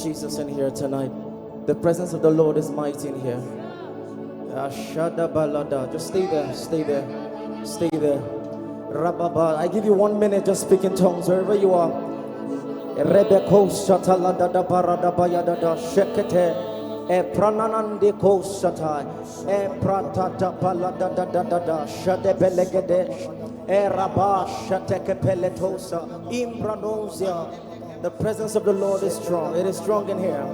Jesus in here tonight. The presence of the Lord is mighty in here. Just stay there, stay there, stay there. Rababa. I give you 1 minute, just speak in tongues wherever you are. Rebeko Shatalada Barada Bayada Shekete Prananande Kosata Pratata Palada da Shadebelegedesh Rabba Shateke Peletosa Impranosia. The presence of the Lord is strong. It is strong in here.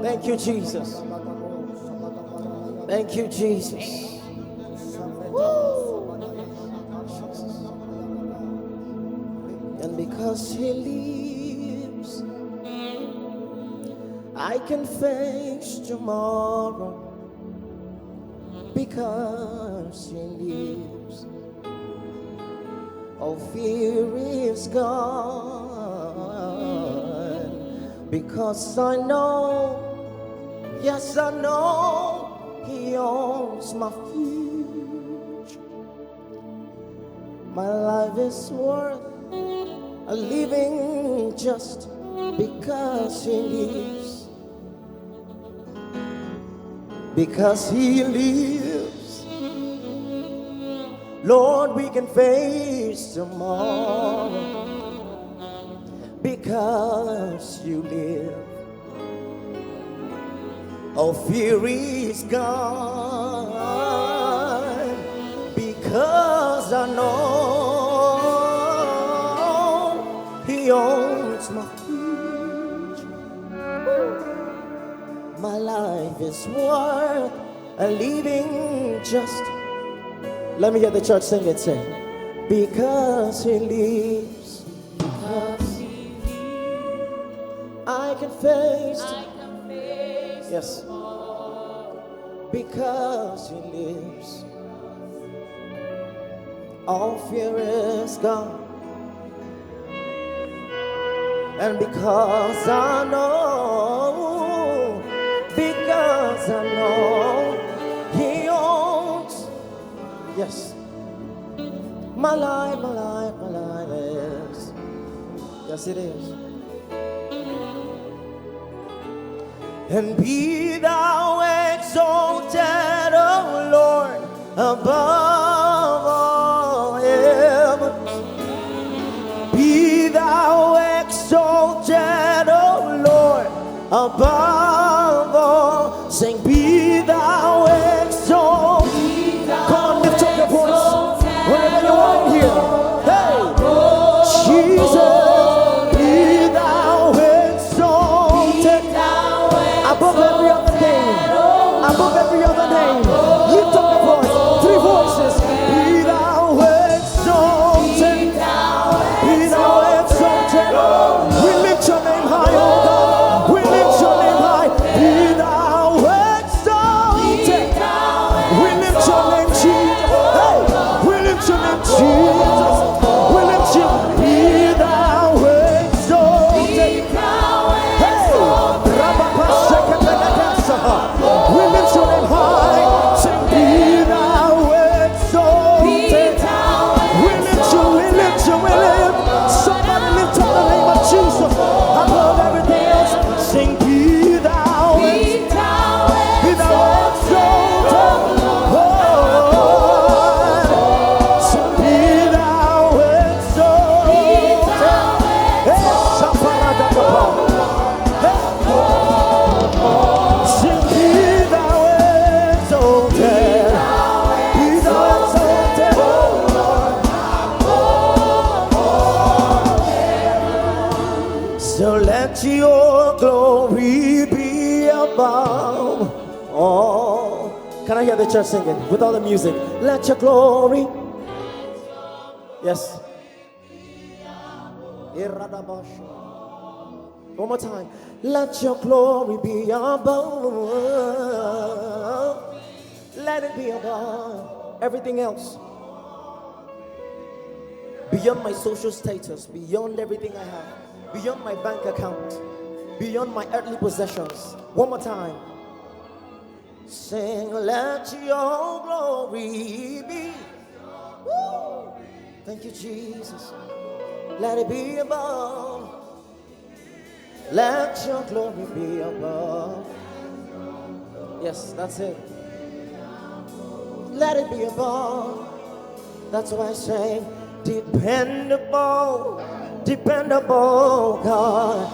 Thank you, Jesus. Thank you, Jesus. Woo. And because He lives, I can face tomorrow. Because He lives, all fear is gone. Because I know, yes I know, He owns my future. My life is worth a living just because He lives. Because He lives, Lord, we can face tomorrow. Because You live, all fear is gone. Because I know He owns my future. My life is worth a living just. Let me hear the church sing it, say. Because He lives, because He lives, I can face. Yes. Because He lives, all fear is gone. And because I know He owns, yes, my life is, yes it is. And be Thou exalted, O Lord, above all heavens. Be Thou exalted, O Lord, above all. Sing, be Thou exalted. Come on, lift up your voice wherever you are here. Hey, Jesus. Above every other name, above every other name, lift up your voice, 3 voices. Be Thou exalted, be Thou exalted. We lift Your name high, oh God. We lift Your name high. Be Thou exalted. We lift Your name, Jesus. Hey, we lift Your name, Jesus. We lift You. Be Thou exalted. We lift Your name high. Sing, be Thou exalted. We lift You, we lift You, we lift. Somebody lift up the name of Jesus above everything else. Sing, be Thou exalted. Be Thou exalted. Sing, be Thou exalted. So let Your glory be above all. Can I hear the church singing with all the music? Let Your glory. Yes. One more time. Let Your glory be above. Let it be above everything else. Beyond my social status, beyond everything I have, beyond my bank account, beyond my earthly possessions. One more time. Sing, let Your glory be. Woo. Thank you, Jesus. Let it be above. Let your glory be above. Yes, that's it. Let it be above. That's why I say, dependable, dependable God.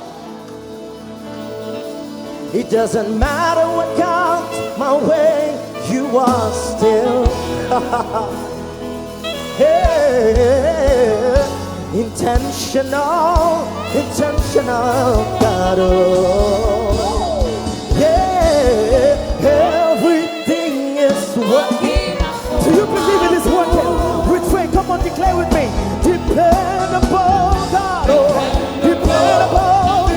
It doesn't matter what comes my way, you are still. Hey, intentional, intentional God. Oh, yeah, everything is working. Do you believe it is working? Retreat, come on, declare with me. Dependable God. Oh, dependable,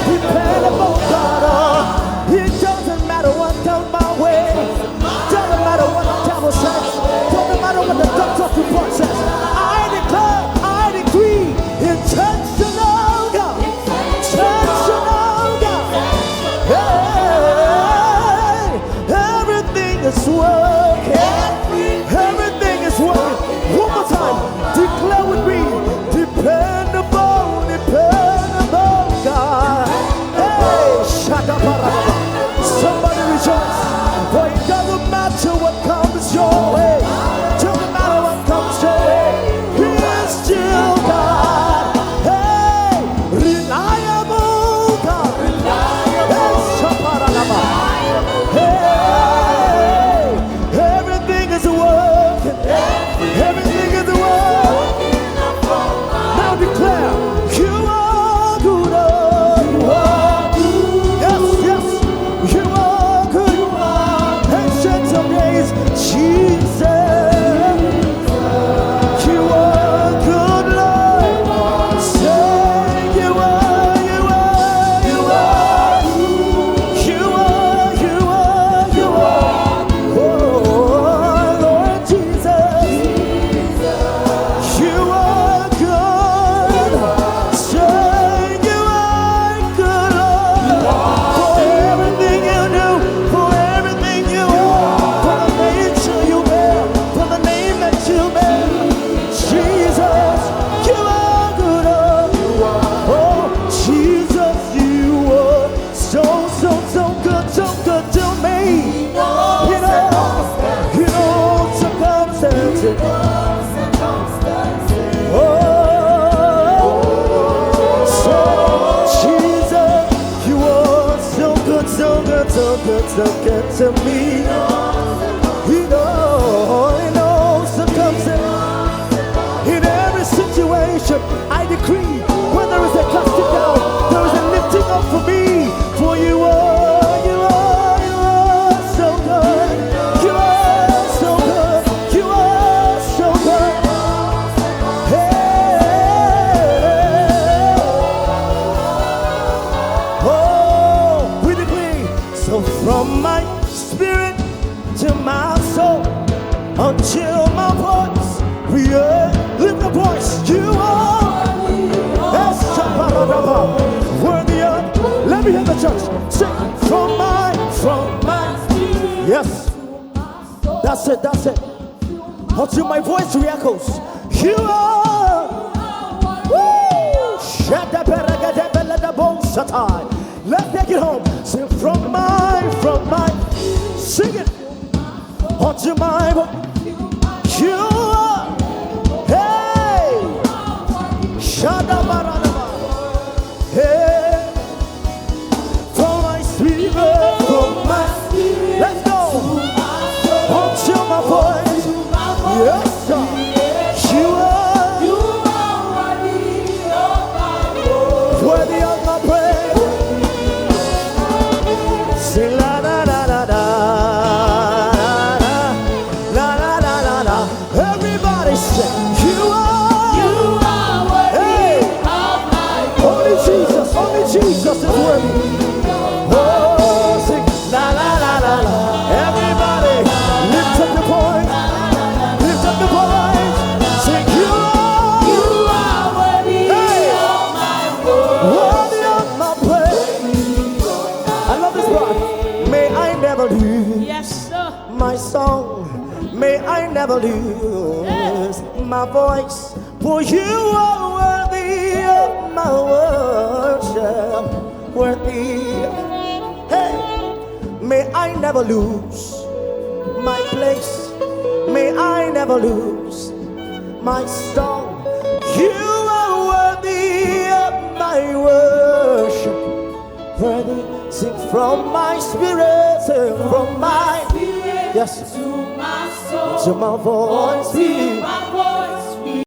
dependable God. Oh, it doesn't matter what comes my way. Doesn't matter what the devil says. Doesn't matter what the doctor's report says. I declare, I decree, intentional God. Intentional God. Hey, everything is working. Everything is working. One more time, declare with me, dependable, dependable God. Hey, shut up, somebody rejoice. For it doesn't matter what comes your way. Doesn't matter what comes your way. He is still God. Hey, reliable God. Hey, everything is working. Everything is working. Now declare, you are good. Oh, you are good. Yes, yes, you are good. Ancient of days, Jesus. You are good, Lord. Say you are, you are, you are. You are, you are, you are. Oh, Lord Jesus. You are good. Say you are good, Lord. For everything you do, for everything you are, for the nature you bear, for the name that you bear. Jesus, you are good. Oh, Jesus, you are so, so, so good to me. You know circumstances. Oh, so Jesus, you are so good, so good, so good, so good to me. You know circumstances. In every situation, I decree, when there is a casting down, there is a lifting up for me. For you are, you are, you are so good. You are so good. You are so good. Hey. Oh, we decree. So from my spirit to my soul, until my voice, we lift the voice. You are worthy of. Let me hear the church sing. From my, yes, that's it, that's it. Until my voice re-echoes. You are. Woo! Let's take it home. Sing from my, sing it. Until my voice. You are. Hey. Shadabaranaba. Hey. From my spirit. Let's go. Until my voice. Yes, sir. You are worthy of my praise. Sing la la la la la. La la la la la. Everybody sing. You are worthy. Hey. Of my praise. Only Jesus is worthy. Oh, sing la la la la la. Everybody lift up the voice. Lift up the voice. Sing you are worthy. Hey. Of my praise. Worthy of my praise. I love this part. May I never lose. Yes, sir. My song, may I never lose my voice, for you are worthy of my worship. worthy. Hey, may I never lose my place. May I never lose my song. You are worthy of my worship. Worthy, sing from my spirit, from my spirit, yes, to my soul, to my voice, to my voice.